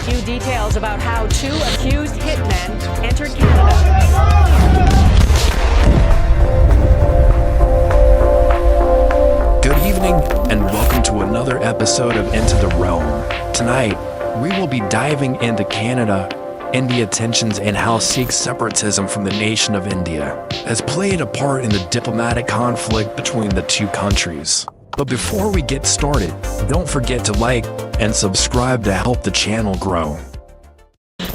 you details about how two accused hitmen entered Canada. Good evening, and welcome to another episode of Into the Realm. Tonight, we will be diving into Canada, India tensions, and how Sikh separatism from the nation of India has played a part in the diplomatic conflict between the two countries. But before we get started, don't forget to like and subscribe to help the channel grow.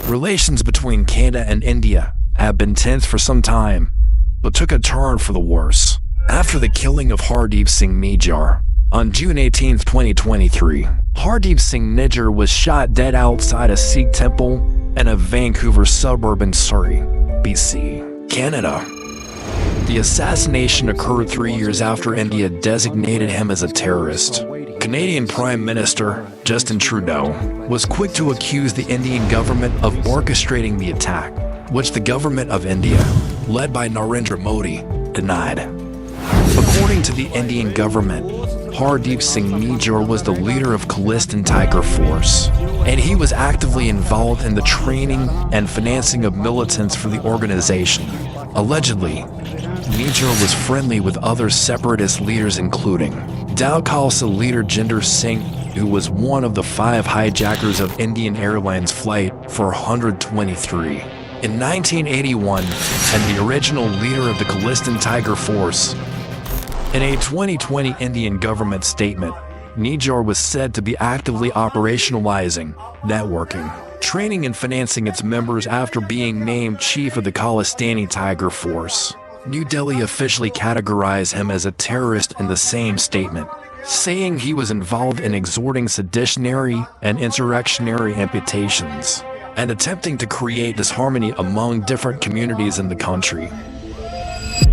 Relations between Canada and India have been tense for some time, but took a turn for the worse after the killing of Hardeep Singh Nijjar. On June 18, 2023, Hardeep Singh Nijjar was shot dead outside a Sikh temple in a Vancouver suburb in Surrey, BC, Canada. The assassination occurred 3 years after India designated him as a terrorist. Canadian Prime Minister Justin Trudeau was quick to accuse the Indian government of orchestrating the attack, which the government of India, led by Narendra Modi, denied. According to the Indian government, Hardeep Singh Nijjar was the leader of Khalistan Tiger Force, and he was actively involved in the training and financing of militants for the organization. Allegedly, Nijjar was friendly with other separatist leaders including Khalsa leader Hardeep Singh, who was one of the 5 hijackers of Indian Airlines Flight 423 in 1981 and the original leader of the Khalistan Tiger Force. In a 2020 Indian government statement, Nijjar was said to be actively operationalizing, networking, training and financing its members after being named chief of the Khalistani Tiger Force. New Delhi officially categorized him as a terrorist in the same statement, saying he was involved in exhorting seditionary and insurrectionary amputations and attempting to create disharmony among different communities in the country.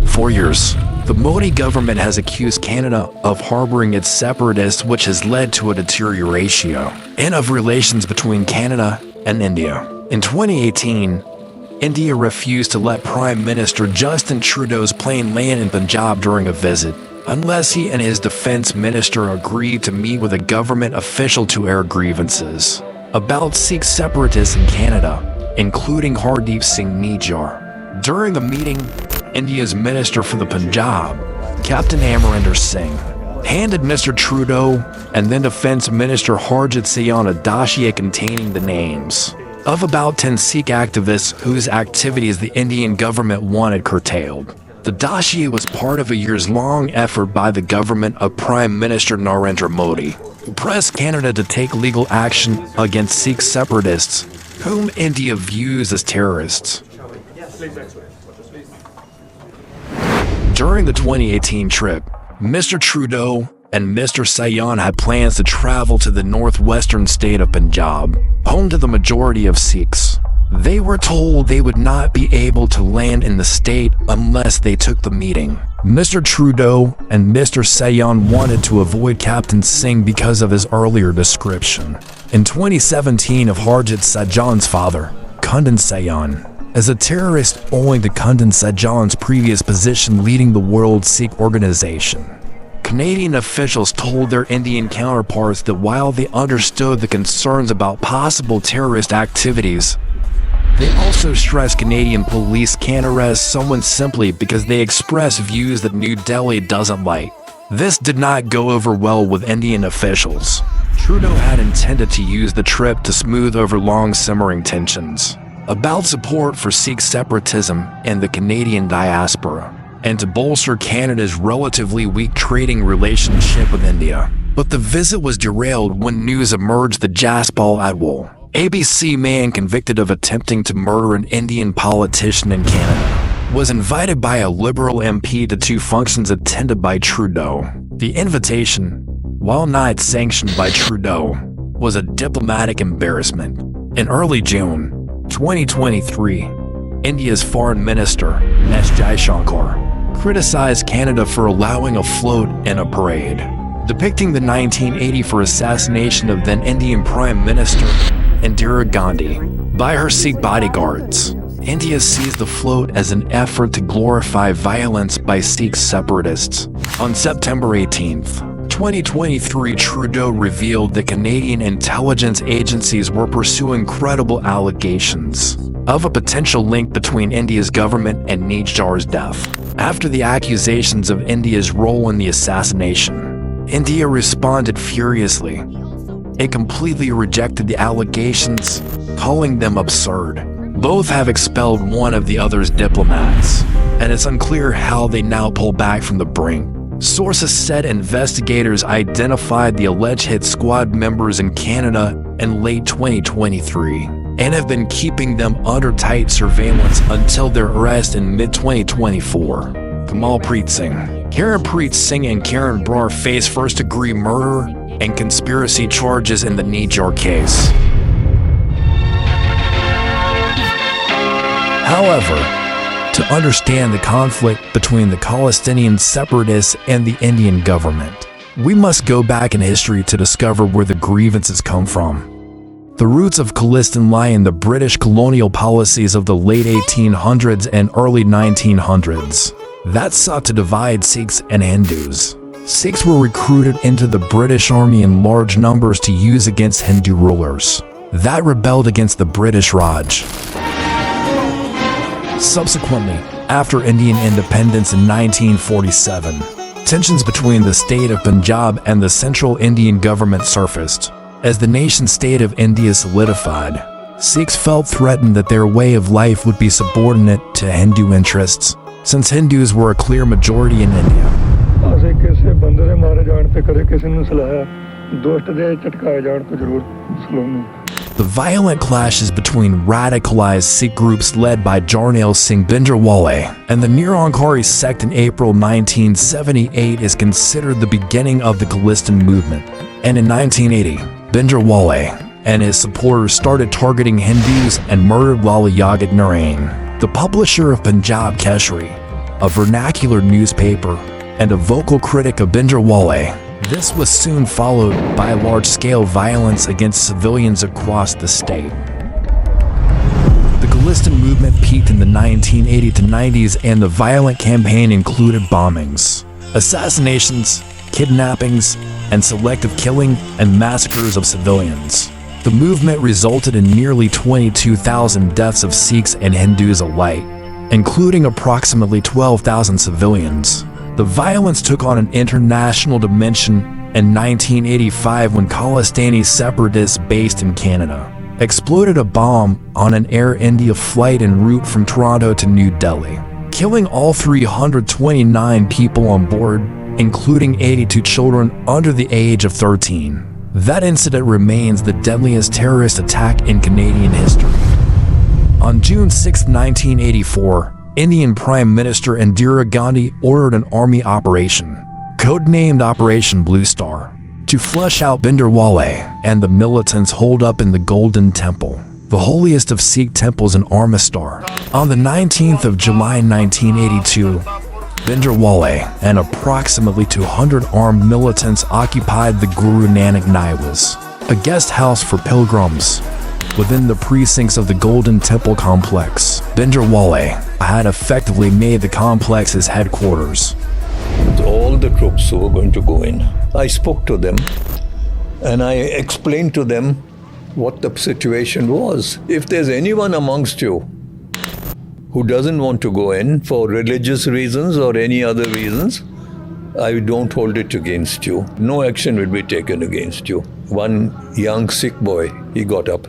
For years, the Modi government has accused Canada of harboring its separatists, which has led to a deterioration of relations between Canada and India. In 2018, India refused to let Prime Minister Justin Trudeau's plane land in Punjab during a visit, unless he and his defense minister agreed to meet with a government official to air grievances about Sikh separatists in Canada, including Hardeep Singh Nijjar. During the meeting, India's Minister for the Punjab, Captain Amarinder Singh, handed Mr. Trudeau and then Defense Minister Harjit Singh a dossier containing the names of about 10 Sikh activists whose activities the Indian government wanted curtailed. The dossier was part of a years-long effort by the government of Prime Minister Narendra Modi to press Canada to take legal action against Sikh separatists, whom India views as terrorists. During the 2018 trip, Mr. Trudeau and Mr. Singh had plans to travel to the northwestern state of Punjab, home to the majority of Sikhs. They were told they would not be able to land in the state unless they took the meeting. Mr. Trudeau and Mr. Singh wanted to avoid Captain Singh because of his earlier description in 2017 of Harjit Singh's father, Kundan Singh, as a terrorist owing to Kundan Singh's previous position leading the World Sikh Organization. Canadian officials told their Indian counterparts that while they understood the concerns about possible terrorist activities, they also stressed Canadian police can't arrest someone simply because they express views that New Delhi doesn't like. This did not go over well with Indian officials. Trudeau had intended to use the trip to smooth over long simmering tensions about support for Sikh separatism in the Canadian diaspora, and to bolster Canada's relatively weak trading relationship with India. But the visit was derailed when news emerged that Jaspal Atwal, ABC man convicted of attempting to murder an Indian politician in Canada, was invited by a Liberal MP to 2 functions attended by Trudeau. The invitation, while not sanctioned by Trudeau, was a diplomatic embarrassment. In early June 2023, India's Foreign Minister, S. Jaishankar, criticized Canada for allowing a float in a parade, depicting the 1984 assassination of then Indian Prime Minister Indira Gandhi by her Sikh bodyguards. India sees the float as an effort to glorify violence by Sikh separatists. On September 18, 2023, Trudeau revealed that Canadian intelligence agencies were pursuing credible allegations of a potential link between India's government and Nijjar's death. After the accusations of India's role in the assassination, India responded furiously. It completely rejected the allegations, calling them absurd. Both have expelled one of the other's diplomats, and it's unclear how they now pull back from the BRINK. Sources said investigators identified the alleged hit squad members in Canada in late 2023 and have been keeping them under tight surveillance until their arrest in mid-2024. Kamalpreet Singh, Karanpreet Singh and Karan Brar face first-degree murder and conspiracy charges in the Nijjar case. However, to understand the conflict between the Khalistinian separatists and the Indian government, we must go back in history to discover where the grievances come from. The roots of Khalistan lie in the British colonial policies of the late 1800s and early 1900s that sought to divide Sikhs and Hindus. Sikhs were recruited into the British Army in large numbers to use against Hindu rulers that rebelled against the British Raj. Subsequently, after Indian independence in 1947, tensions between the state of Punjab and the central Indian government surfaced. As the nation-state of India solidified, Sikhs felt threatened that their way of life would be subordinate to Hindu interests, since Hindus were a clear majority in India. The violent clashes between radicalized Sikh groups led by Jarnail Singh Bhindranwale and the Nirankari sect in April 1978 is considered the beginning of the Khalistan movement. And in 1980, Bhindranwale and his supporters started targeting Hindus and murdered Lala Yagat Narain, the publisher of Punjab Keshari, a vernacular newspaper, and a vocal critic of Bhindranwale. This was soon followed by large-scale violence against civilians across the state. The Khalistan movement peaked in the 1980s to 90s, and the violent campaign included bombings, assassinations, kidnappings, and selective killing and massacres of civilians. The movement resulted in nearly 22,000 deaths of Sikhs and Hindus alike, including approximately 12,000 civilians. The violence took on an international dimension in 1985 when Khalistani separatists based in Canada exploded a bomb on an Air India flight en route from Toronto to New Delhi, killing all 329 people on board, including 82 children under the age of 13. That incident remains the deadliest terrorist attack in Canadian history. On June 6, 1984, Indian Prime Minister Indira Gandhi ordered an army operation, codenamed Operation Blue Star, to flush out Bhindranwale and the militants holed up in the Golden Temple, the holiest of Sikh temples in Amritsar. On the 19th of July 1982, Bhindranwale and approximately 200 armed militants occupied the Guru Nanak Niwas, a guest house for pilgrims, within the precincts of the Golden Temple complex. Bhindranwale had effectively made the complex his headquarters. All the troops who were going to go in, I spoke to them and I explained to them what the situation was. If there's anyone amongst you who doesn't want to go in for religious reasons or any other reasons, I don't hold it against you. No action will be taken against you. One young Sikh boy, he got up.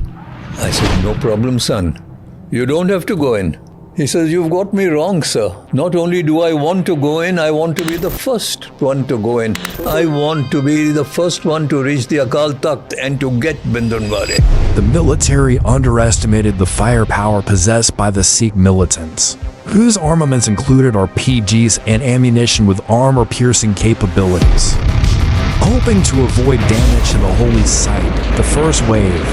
I said, no problem, son. You don't have to go in. He says, you've got me wrong, sir. Not only do I want to go in, I want to be the first one to go in. I want to be the first one to reach the Akal Takht and to get Bhindranwale. The military underestimated the firepower possessed by the Sikh militants, whose armaments included RPGs and ammunition with armor-piercing capabilities. Hoping to avoid damage to the holy site, the first wave,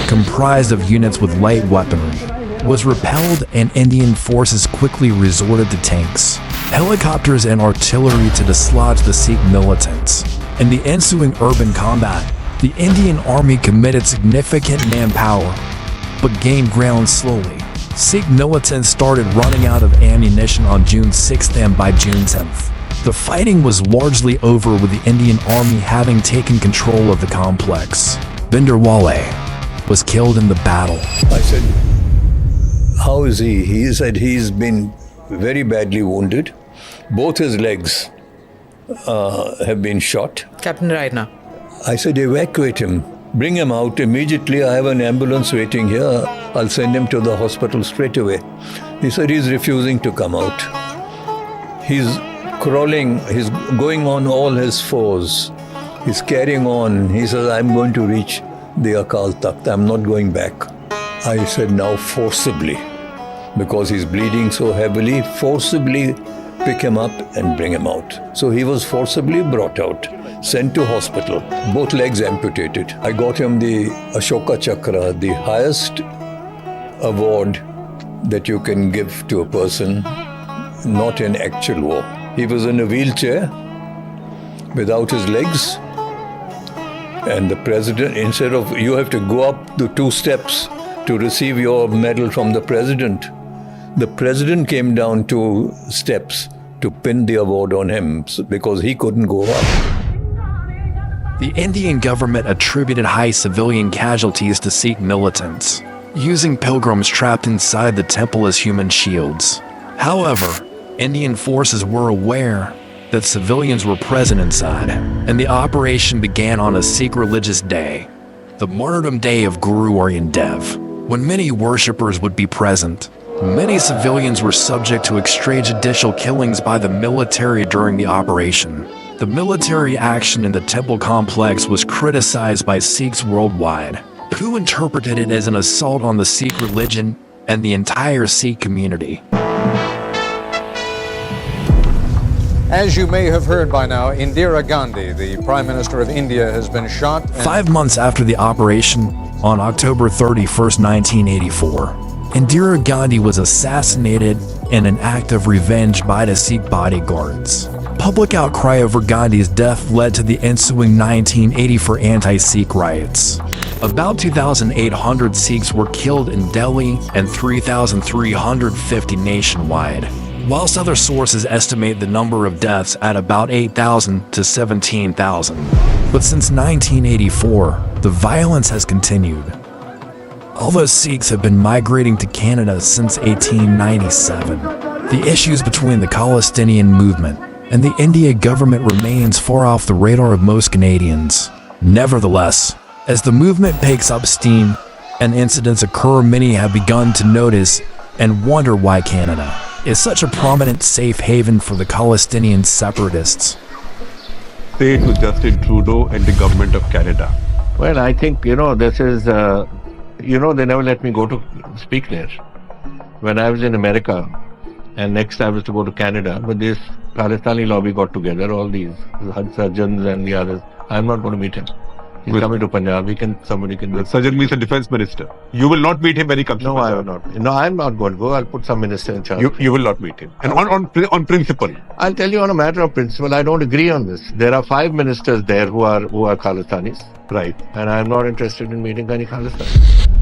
comprised of units with light weaponry, was repelled and Indian forces quickly resorted to tanks, helicopters and artillery to dislodge the Sikh militants. In the ensuing urban combat, the Indian army committed significant manpower, but gained ground slowly. Sikh militants started running out of ammunition on June 6th and by June 10th, The fighting was largely over with the Indian army having taken control of the complex. Bhindranwale was killed in the battle. I said, how is he? He said he's been very badly wounded. Both his legs have been shot. Captain Raina. I said, evacuate him. Bring him out immediately. I have an ambulance waiting here. I'll send him to the hospital straight away. He said he's refusing to come out. He's crawling. He's going on all his fours. He's carrying on. He says, I'm going to reach the Akal Takht. I'm not going back. I said, now forcibly, because he's bleeding so heavily, forcibly pick him up and bring him out. So he was forcibly brought out, sent to hospital, both legs amputated. I got him the Ashoka Chakra, the highest award that you can give to a person not in actual war. He was in a wheelchair without his legs, and the president, instead of you have to go up the 2 steps to receive your medal from the president came down 2 steps to pin the award on him because he couldn't go up. The Indian government attributed high civilian casualties to Sikh militants, using pilgrims trapped inside the temple as human shields. However, Indian forces were aware that civilians were present inside, and the operation began on a Sikh religious day, the martyrdom day of Guru Arjan Dev, when many worshippers would be present. Many civilians were subject to extrajudicial killings by the military during the operation. The military action in the temple complex was criticized by Sikhs worldwide, who interpreted it as an assault on the Sikh religion and the entire Sikh community. As you may have heard by now, Indira Gandhi, the Prime Minister of India, has been shot. 5 months after the operation, on October 31st, 1984, Indira Gandhi was assassinated in an act of revenge by the Sikh bodyguards. Public outcry over Gandhi's death led to the ensuing 1984 anti-Sikh riots. About 2,800 Sikhs were killed in Delhi and 3,350 nationwide, whilst other sources estimate the number of deaths at about 8,000 to 17,000. But since 1984, the violence has continued. Although Sikhs have been migrating to Canada since 1897, the issues between the Khalistinian movement and the India government remains far off the radar of most Canadians. Nevertheless, as the movement picks up steam and incidents occur, many have begun to notice and wonder why Canada is such a prominent safe haven for the Khalistinian separatists. Say to Justin Trudeau and the government of Canada. Well, I think, this is, they never let me go to speak there. When I was in America, and next I was to go to Canada, but this Khalistani lobby got together, all these surgeons and the others. I'm not going to meet him. He's coming to Punjab. Somebody can. The surgeon means the defense minister. You will not meet him when he comes to Punjab. No, I will not. No, I'm not going to go. I'll put some minister in charge. You will not meet him. And on principle. I'll tell you on a matter of principle, I don't agree on this. There are 5 ministers there who are Khalistanis. Right. And I'm not interested in meeting any Khalistan.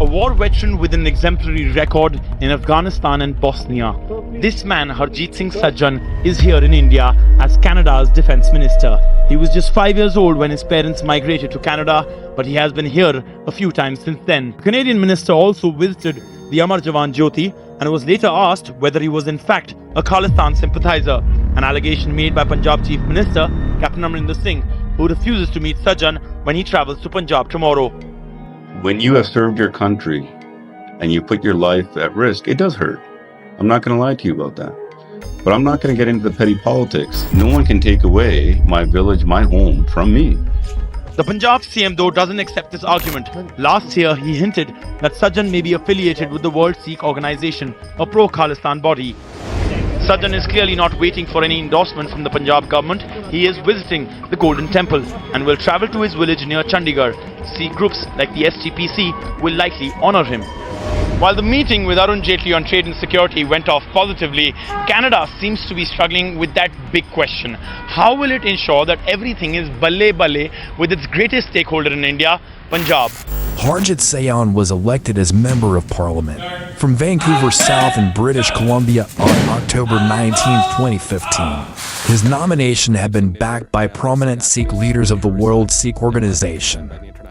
A war veteran with an exemplary record in Afghanistan and Bosnia, this man, Hardeep Singh Nijjar, is here in India as Canada's defense minister. He was just 5 years old when his parents migrated to Canada, but he has been here a few times since then. The Canadian minister also visited the Amar Jawan Jyoti and was later asked whether he was in fact a Khalistan sympathizer, an allegation made by Punjab Chief Minister Captain Hardeep Singh, who refuses to meet Nijjar when he travels to Punjab tomorrow. When you have served your country and you put your life at risk, it does hurt. I'm not going to lie to you about that. But I'm not going to get into the petty politics. No one can take away my village, my home from me. The Punjab CM though doesn't accept this argument. Last year he hinted that Nijjar may be affiliated with the World Sikh Organization, a pro-Khalistan body. Nijjar is clearly not waiting for any endorsement from the Punjab government. He is visiting the Golden Temple and will travel to his village near Chandigarh. Sikh groups like the SGPC will likely honour him. While the meeting with Arun Jaitley on trade and security went off positively, Canada seems to be struggling with that big question. How will it ensure that everything is balle balle with its greatest stakeholder in India, Punjab? Hardeep Singh was elected as Member of Parliament from Vancouver South in British Columbia on October 19, 2015. His nomination had been backed by prominent Sikh leaders of the World Sikh Organization,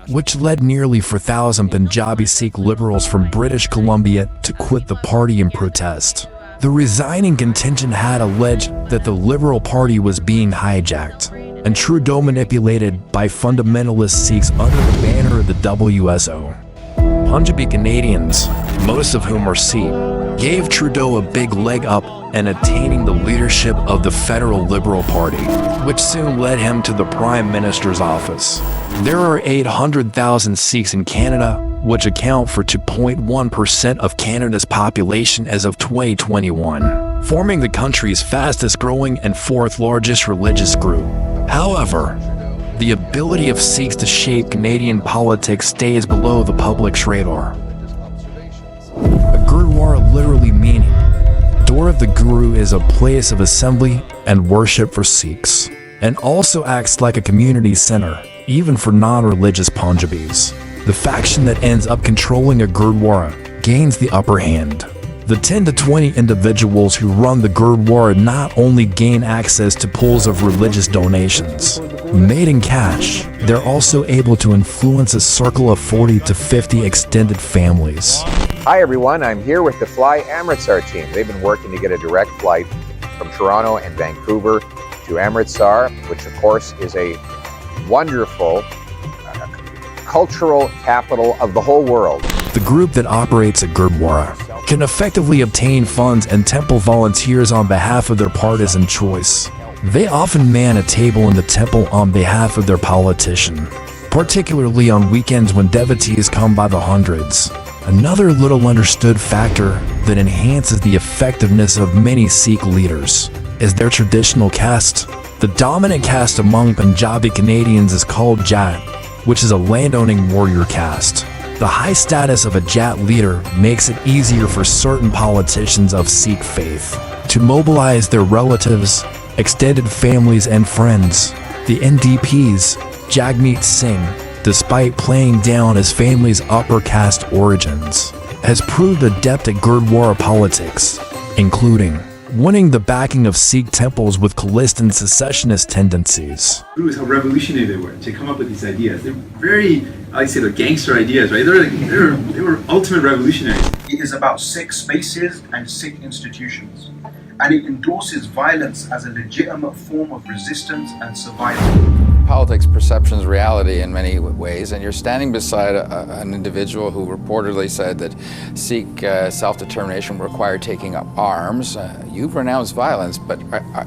which led nearly 4,000 Punjabi Sikh liberals from British Columbia to quit the party in protest. The resigning contingent had alleged that the Liberal Party was being hijacked and Trudeau manipulated by fundamentalist Sikhs under the banner of the WSO. Punjabi Canadians, most of whom are Sikh, gave Trudeau a big leg up in attaining the leadership of the Federal Liberal Party, which soon led him to the Prime Minister's office. There are 800,000 Sikhs in Canada, which account for 2.1% of Canada's population as of 2021, forming the country's fastest growing and fourth largest religious group. However, the ability of Sikhs to shape Canadian politics stays below the public's radar. A Gurudwara literally meaning Door of the Guru is a place of assembly and worship for Sikhs, and also acts like a community center, even for non-religious Punjabis. The faction that ends up controlling a Gurudwara gains the upper hand. The 10 to 20 individuals who run the Gurudwara not only gain access to pools of religious donations made in cash, they're also able to influence a circle of 40 to 50 extended families. Hi everyone, I'm here with the Fly Amritsar team. They've been working to get a direct flight from Toronto and Vancouver to Amritsar, which of course is a wonderful cultural capital of the whole world. The group that operates a Gurudwara can effectively obtain funds and temple volunteers on behalf of their partisan choice. They often man a table in the temple on behalf of their politician, particularly on weekends when devotees come by the hundreds. Another little understood factor that enhances the effectiveness of many Sikh leaders is their traditional caste. The dominant caste among Punjabi Canadians is called Jat, which is a landowning warrior caste. The high status of a Jat leader makes it easier for certain politicians of Sikh faith to mobilize their relatives, extended families and friends. The NDP's Jagmeet Singh, despite playing down his family's upper caste origins, has proved adept at Gurudwara politics, including winning the backing of Sikh temples with Khalistan secessionist tendencies. How revolutionary they were to come up with these ideas. They're very, I say, they're gangster ideas, right? They were ultimate revolutionaries. It is about Sikh spaces and Sikh institutions, and it endorses violence as a legitimate form of resistance and survival. Politics perceptions reality in many ways, and you're standing beside an individual who reportedly said that Sikh self-determination required taking up arms. You've renounced violence, but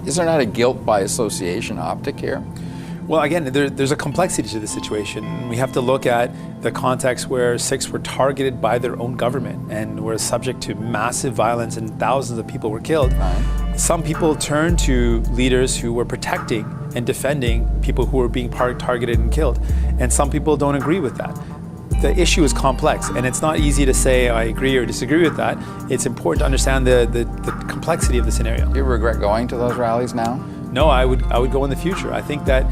is there not a guilt by association optic here? Well, again, there's a complexity to the situation. We have to look at the context where Sikhs were targeted by their own government and were subject to massive violence and thousands of people were killed. Some people turned to leaders who were protecting and defending people who were being targeted and killed. And some people don't agree with that. The issue is complex, and it's not easy to say I agree or disagree with that. It's important to understand the complexity of the scenario. Do you regret going to those rallies now? No, I would go in the future. I think that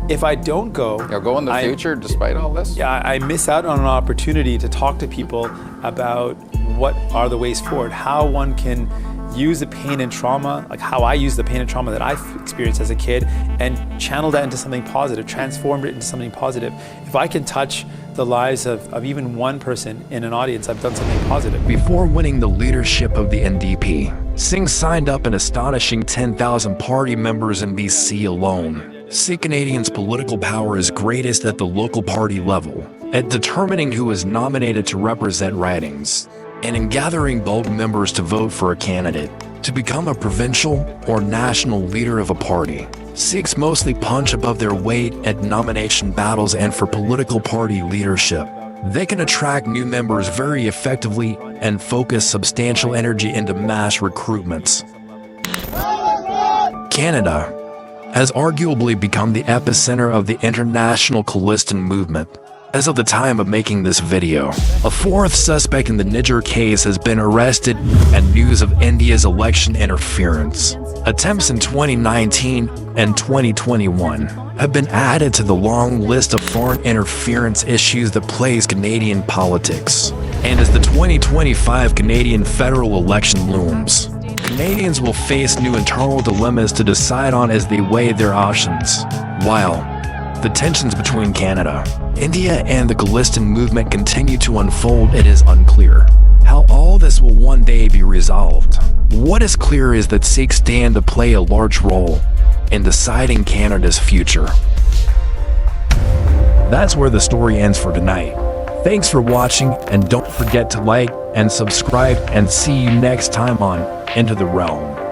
if I don't go... You'll go in the future despite all this? Yeah, I miss out on an opportunity to talk to people about what are the ways forward, how one can use the pain and trauma, like how I use the pain and trauma that I've experienced as a kid, and channel that into something positive, transform it into something positive. If I can touch the lives of even one person in an audience, I've done something positive. Before winning the leadership of the NDP, Singh signed up an astonishing 10,000 party members in BC alone. Sikh Canadians' political power is greatest at the local party level, at determining who is nominated to represent ridings, and in gathering bulk members to vote for a candidate to become a provincial or national leader of a party. Sikhs mostly punch above their weight at nomination battles and for political party leadership. They can attract new members very effectively and focus substantial energy into mass recruitments. Canada has arguably become the epicenter of the international Khalistan movement, As of the time of making this video, a fourth suspect in the Nijjar case has been arrested, and news of India's election interference attempts in 2019 and 2021 have been added to the long list of foreign interference issues that plagues Canadian politics. And as the 2025 Canadian federal election looms, Canadians will face new internal dilemmas to decide on as they weigh their options. While the tensions between Canada, India, and the Khalistan movement continue to unfold, it is unclear how all this will one day be resolved. What is clear is that Sikhs stand to play a large role in deciding Canada's future. That's where the story ends for tonight. Thanks for watching, and don't forget to like and subscribe, and see you next time on Into the Realm.